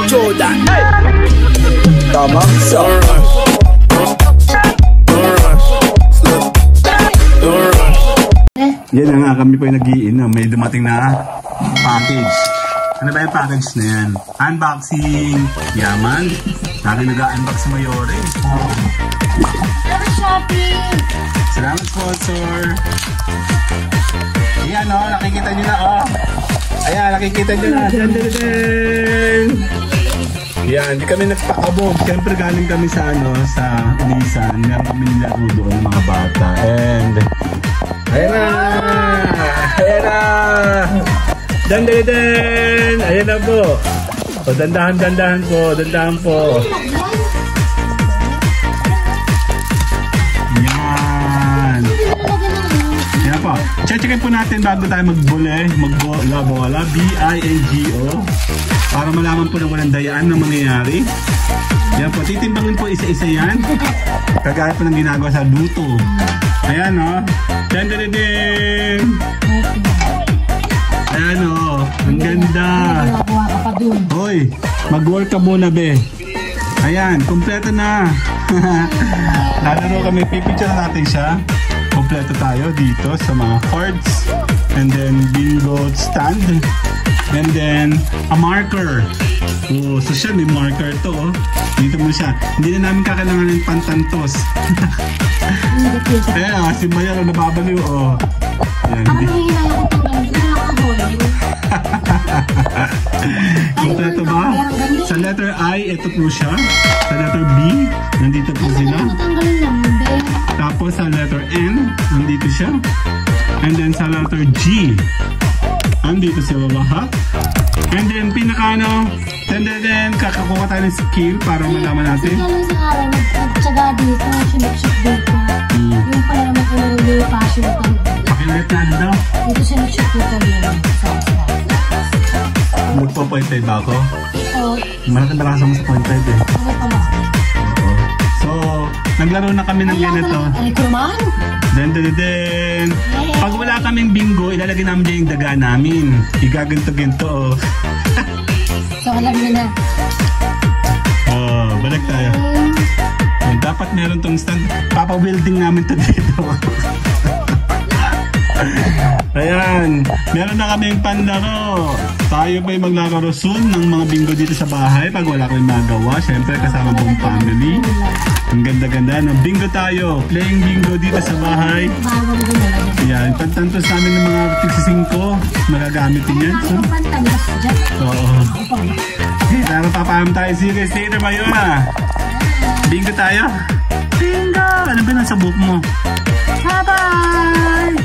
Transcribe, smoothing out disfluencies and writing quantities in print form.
Jordan. Tama. Yan na nga, kami po yung nag-iinom. May dumating na package. Ano ba yung package na yan? Unboxing. Yaman. Lagi nag-unbox si Mayore. Shopping! Salamat sponsor. Ayan o, nakikita nyo na o. Ayan, nakikita nyo na. Dun. Yan, hindi kami nagpakabog. Siyempre galing kami sa sa Lisan. Meron kami nilaro doon mga bata. And ayan na! Ayan na! Dun! Ayan na po. O, dandahan po. Dandahan po. Yan. Yan po. Checkin po natin bago tayo magbole. Magbola. B-I-N-G-O. Para malaman po na walang dayaan na mangyayari. Yan po. Titimbangin po isa-isa yan. Kagaya po ng ginagawa sa luto. Ayan o. Dun! Ayan o. Ang ganda. Hoy, mag-work ka muna be. Ayan, kompleto na. Lalaro kami. Pipicture natin siya. Kompleto tayo dito sa mga cards. And then bingo stand. And then a marker. Oh, so siya may marker to. Oh. Dito mo siya. Hindi na namin kakailangan ng pantantos. Ayan, si Maya na nababaliw. Oh. Ayan, kompleto ba? Sa letter I, ito po siya. Sa letter B, nandito po sila. Tapos sa letter N, nandito siya. And then sa letter G, nandito siya baba. And then pinakano, then kakakuha tayo ng skill para malaman natin. Ito sa araw, nagtsaga dito, sinipsip dito. Yung pala naman ko yung passion ko. Pakiulit na daw. Dito sinipsip dito yun. Magpo-point 5 ba ako? Oo. Malaki balasa mo sa point 5 eh. So, naglaro na kami ng ganito. Ay, kuman! Den. Pag wala kaming bingo, ilalagay namin dyan yung daga namin. Igaganto-ganto oh. So, alam nyo na. Oh, balik tayo. Eh, dapat meron tong stand. Papa-welding namin to dito. Ayan, meron na kaming panlaro. Tayo ba'y maglalaro soon ng mga bingo dito sa bahay pag wala kaming magawa? Siyempre kasama buong family. Ang ganda-ganda ng bingo tayo. Playing bingo dito sa bahay. Ayan, pantantos namin ng mga tigsisingko. Magagamit din yan. So, oo. Okay, tara papaham tayo. See you guys later, Mayora. Bingo tayo. Bingo! Ano ba nasa book mo? Bye-bye!